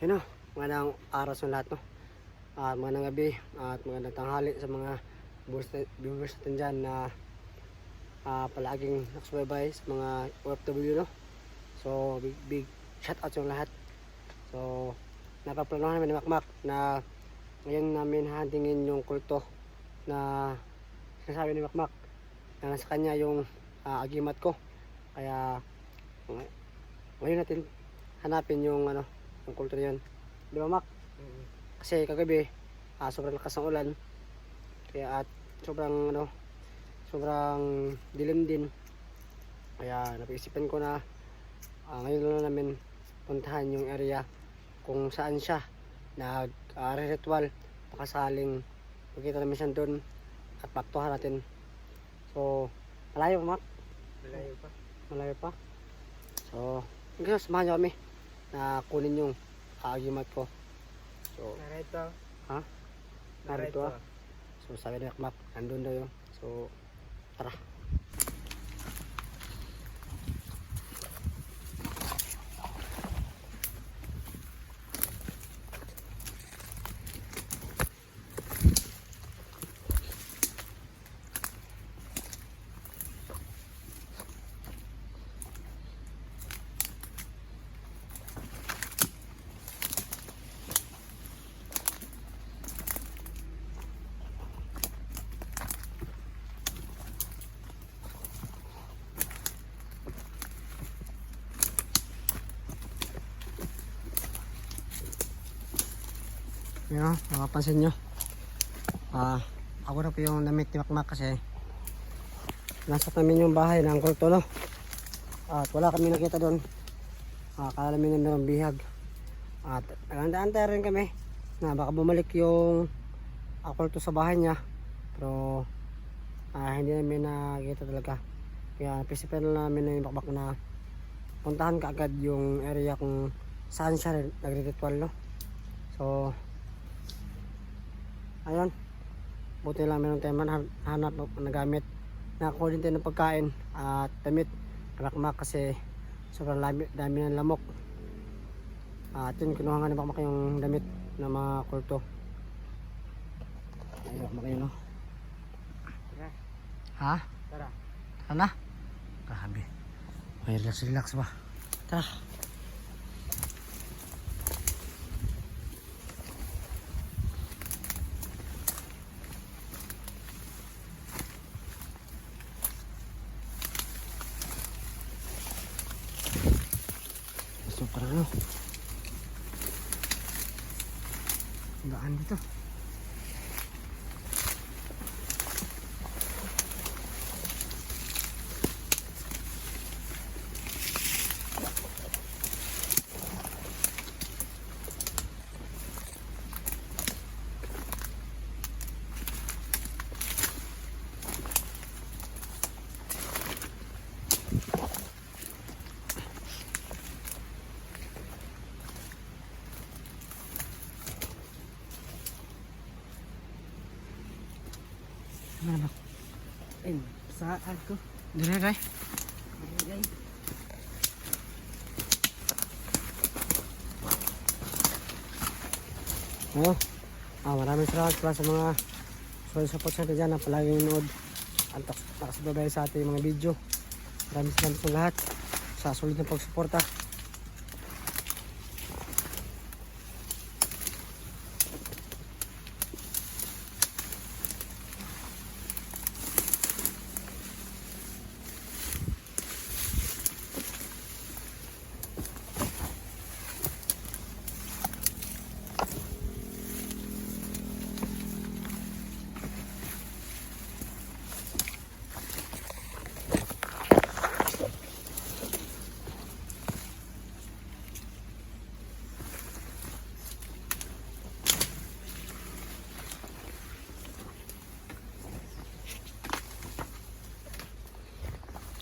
Ano, magandang araw sa lahat, no? At magandang gabi at magandang tanghali sa mga viewers natin dyan na palaging nakasubaybay sa mga OFW, no? So, big shout out sa lahat. So, napaplano namin ni Makmak na ngayon namin hahandingin yung kulto na sinasabi ni Makmak na nasa kanya yung agimat ko. Kaya ngayon natin hanapin yung yung kulto na yun. Di ba, Mak? Kasi kagabi sobrang lakas ng ulan, kaya at sobrang dilim din, kaya napaisipan ko na ngayon lang namin puntahan yung area kung saan siya nag-ritual, pakasaling makita namin siya doon at paktuhan natin. So malayo pa, Mak? Malayo pa. So hanggang samahan niyo kami na kunin yung agimat ko. So Narito. ha? Narito. So sabi ni Makmak, nandun daw yun. So tara. Yan, mapapansin nyo, ako na po yung damit ni Makmak kasi nasa namin yung bahay ng kulto, no? At wala kami nakita doon. Akala namin na mayroong bihag at naganda-anta rin kami na baka bumalik yung kulto sa bahay niya, pero hindi namin nakita talaga. Kaya pisipan lang namin na yung Makmak na puntahan kaagad yung area kung saan siya nagre-ritual, no? So ayun, buti lang meron tayo hanap na gamit na kunin tayo ng pagkain at damit para Makmak kasi sobrang dami ng lamok. At yun, kinuha nga ni Makmak yung damit ng mga kulto. Ayun, Makmak yun, no? Tara. Ha? Tara. Tara na? Grabe, may relax ba? Tara. Super, ano? Daan dito. Ano ba? Ayun, saan ko? Dire, Ray. Ay. Oo. Maraming salamat pala sa mga solid support sa atin dyan na palaging nanood at nakasubabay sa ating mga video. Maraming salamat sa lahat sa solid na pagsuporta.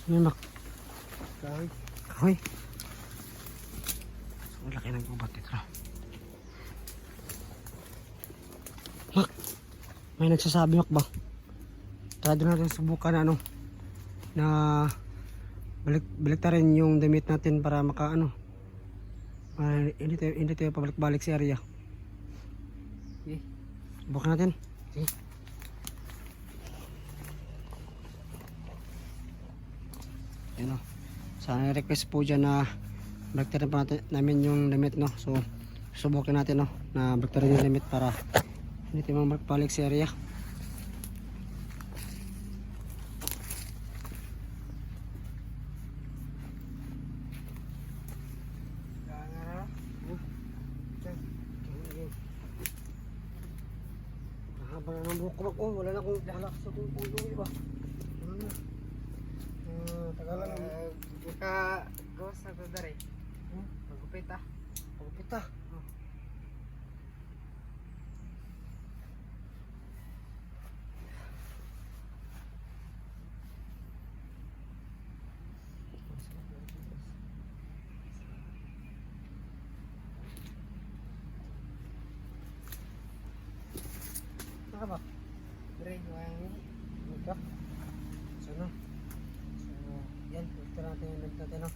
Ano, Mak? Kahoy. Kahoy. Ang laki ng ubat ito. Mak, may nagsasabi, Mak, ba? Tara doon natin subukan na balik ta rin yung damit natin para Hindi tayo pabalik-balik sa area. Okay. Bukan natin. Okay. Yan o. Sana request po dyan na baliktarin pa namin yung limit, no. So subukin natin, no, na baliktarin yung limit para hindi tayo balik sa area. Haba na ng buhok ko, Mak. Oh, wala na akong sa pulo, iba. Ano na? Tagalan lang. Buka gawas na to dari. Pagupit ah. Pagupit ah. Naka ba? Dari yung Ito. So, no? So, yan. Ito natin yung limit natin, no?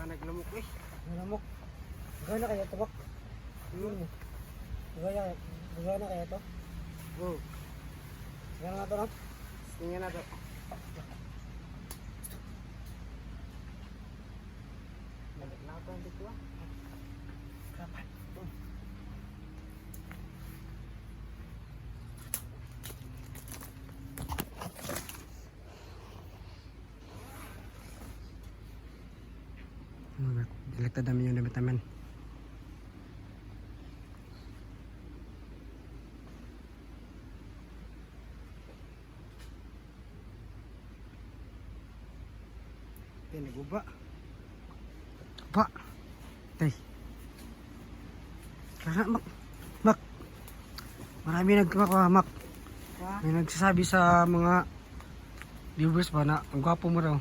naglamok eh. Nalamok. Gaya na kaya ito, Mak? Yun. Gaya na kaya ito? Oh, Gaya na ito, no? tingnan natin. Balik na ako dito ah. Kapan? Dilektad namin yung damit namin. Pinaguba. Pa! Tay! Kaya, Mak! Mak! Marami Mak! Wah, May nagsasabi sa mga viewers ba na ang gwapo mo raw.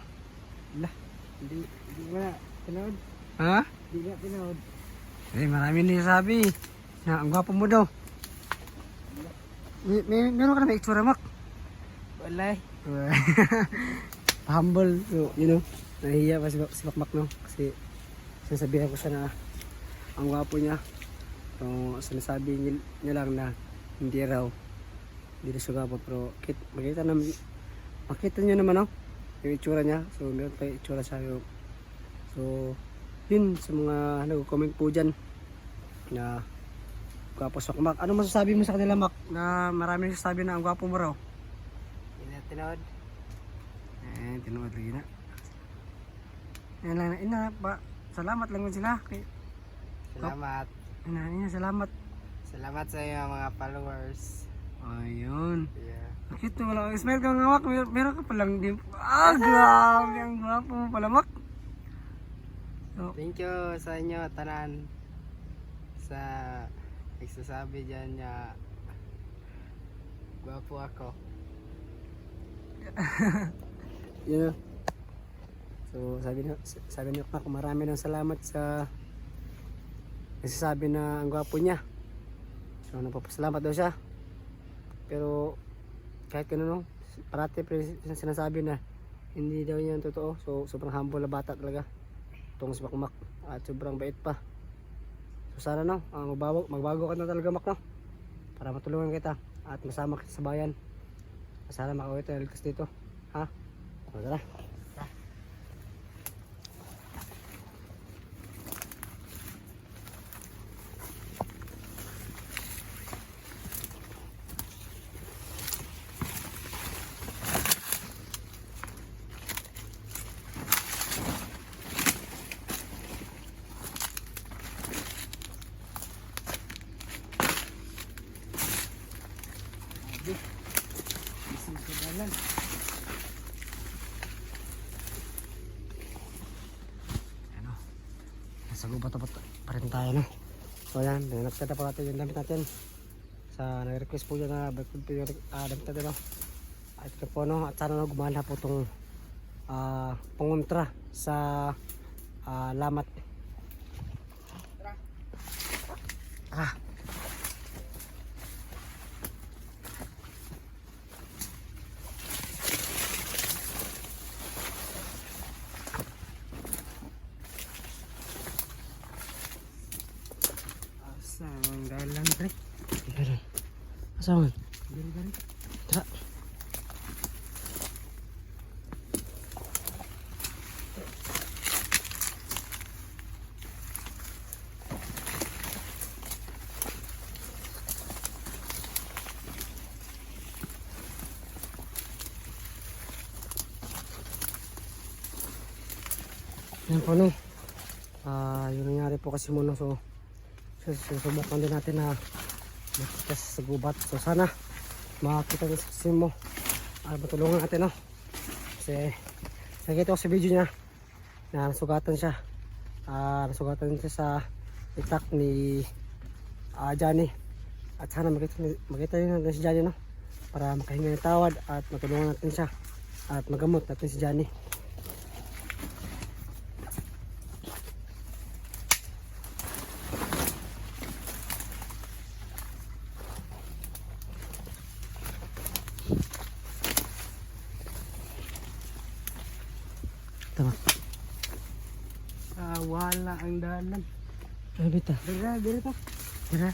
hindi mo na pinood. Ha? Hindi na pinood. Marami nagsasabi na ang gwapo mo daw. Meron ka na may itsura, Mak? Walay. Humble. So, you know, nahihiya pa si Makmak, no? Kasi sinasabihan ko siya na ang gwapo niya. So, sinasabi niya lang na hindi raw. Hindi na siya gwapo. Pero makita niyo naman, no? Yung itsura niya. So, meron pa yung itsura siya. So, yun sa mga nag-comment po dyan na gwapo si Makmak. Ano masasabi mo sa kanila, Mak? Na marami nagsasabi na ang gwapo mo raw? Hindi na pinood. Tinuod lagi na. Yan lang na. Ina, ba? Salamat lang sila. Okay. Salamat. Ina, salamat. Salamat sa iyo mga followers. Ayun. Yeah. Bakit wala kang smile ka nga, Mak? Meron ka palang di. Grabe. Ang gwapo mo pala, Mak. So, Thank you sa inyo tanan sa nagsasabi dyan na gwapo ako. yun. So, sabi ni Mak, marami ng salamat sa nagsasabi na ang gwapo niya. So, nagpapasalamat daw siya. Pero, kahit gano'n, no, parati sinasabi na hindi daw niya ang totoo. So, sobrang humble na bata talaga. Itong si Makmak. At sobrang bait pa. So, sana, no, magbago ka na talaga, Mak, no? Para matulungan kita at masama kita sa bayan. Sana makauwi tayo ligtas dito. Ha? O, tara. sa gubat pa rin tayo, no? So yan, nagtata po natin yung damit natin. Sa nag-request po yun na balik po yung damit natin, no? At ito po, no? At sana no, gumana po itong pangontra sa lamat. Tara. Saan dalan pre? Ganun. Asaman? Dari. Tara. Yan po, no? Yung nangyari po kasi muna, so susubukan din natin na makita sa gubat. So sana makakita ng success mo. Matulungan natin, no? Kasi nakita ko sa video niya na nasugatan siya. Nasugatan siya sa itak ni Johnny. At sana makita yun natin si Johnny, no? Para makahinga ng tawad at matulungan natin siya. At magamot natin si Johnny. Tama. Wala ang dalan. Ano bita? Dira ta. Tara.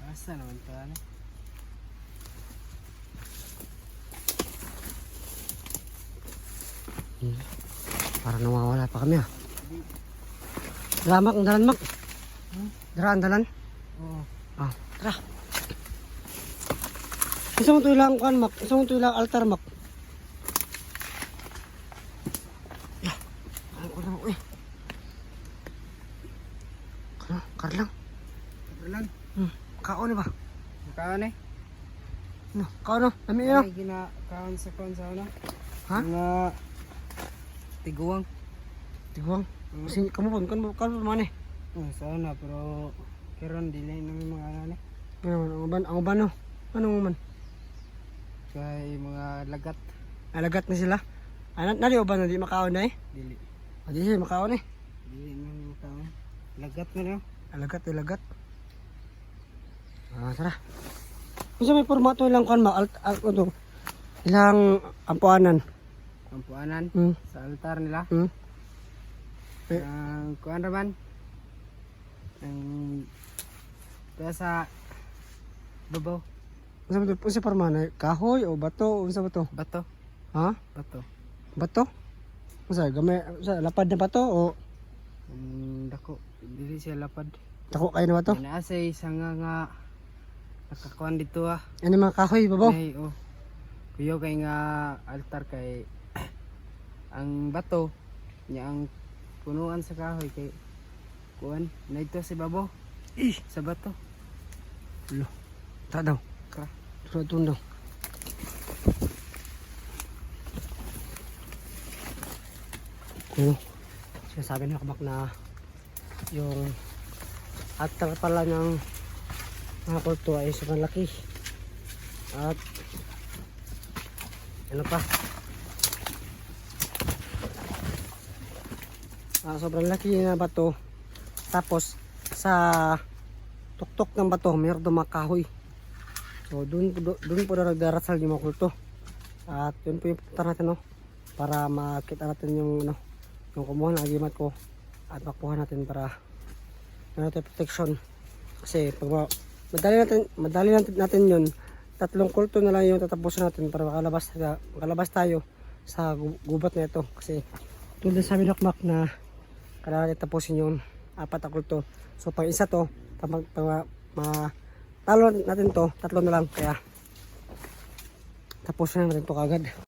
Asa naman to ano? Para nawawala pa kami, Dalamak, ang dalan, Mak. Dara, ang dalan. Oo. Tara. Isa mo ito ilang kuhan, Mak. Isa mo ito ilang altar, Mak. Ano ko naman, Karlang. Dalan. Kaon ba? Kaon eh. No, kaon no? Nami yun. Ay ginakaon sa kon sa ano? Ha? Nga tiguang. Tiguang. Kasi kamu pa man eh. Sana pero karon dili na may mga ano eh. Ano, ang uban no? Anong man? Kay mga lagat Alagat na sila. Nali uban na di makaon na eh. dili. Di sila makaon eh. Dili na may kaon. Lagat na no. Alagat. Tara. Kasi may formato ilang kuhan, Mak. Ilang ampuanan. Kampuanan Hmm. sa altar nila. Eh. Ang kuan raman. Ang kaya sa babaw Unsa ba ito? Unsa parmana? Kahoy o bato? Unsa ba to? bato. Ha? Bato. Bato? Unsa? Gamay? Unsa? Lapad na bato o Dako dili siya lapad. tako kayo na bato? Inaasay sa nga nakakuan dito Ano mga kahoy, babaw? Ay, kuyo kay nga altar kay ang bato niya ang punuan sa kahoy kay kuan na ito si babaw sa bato. Ta daw. Ka. Tundong. Sabi ni Akmak na yung altar pala ng mga kulto ay sobrang laki. At ano pa? Sobrang laki na bato. Tapos sa tuktok ng bato mayroon doon mga kahoy. So doon po na nagdarasal yung mga kulto. At yun po yung punta natin, no? Para makita natin yung yung kumuha ng agimat ko at makuha natin para natin protection. Kasi pag madali natin yun, 3 kulto na lang yung tatapusin natin para makalabas tayo sa gubat na ito. Kasi tulad sabi ni Akmak na kailangan tapusin yung 4 na kulto. So pang isa to, talo natin to, 3 na lang. Kaya tapusin natin to kagad.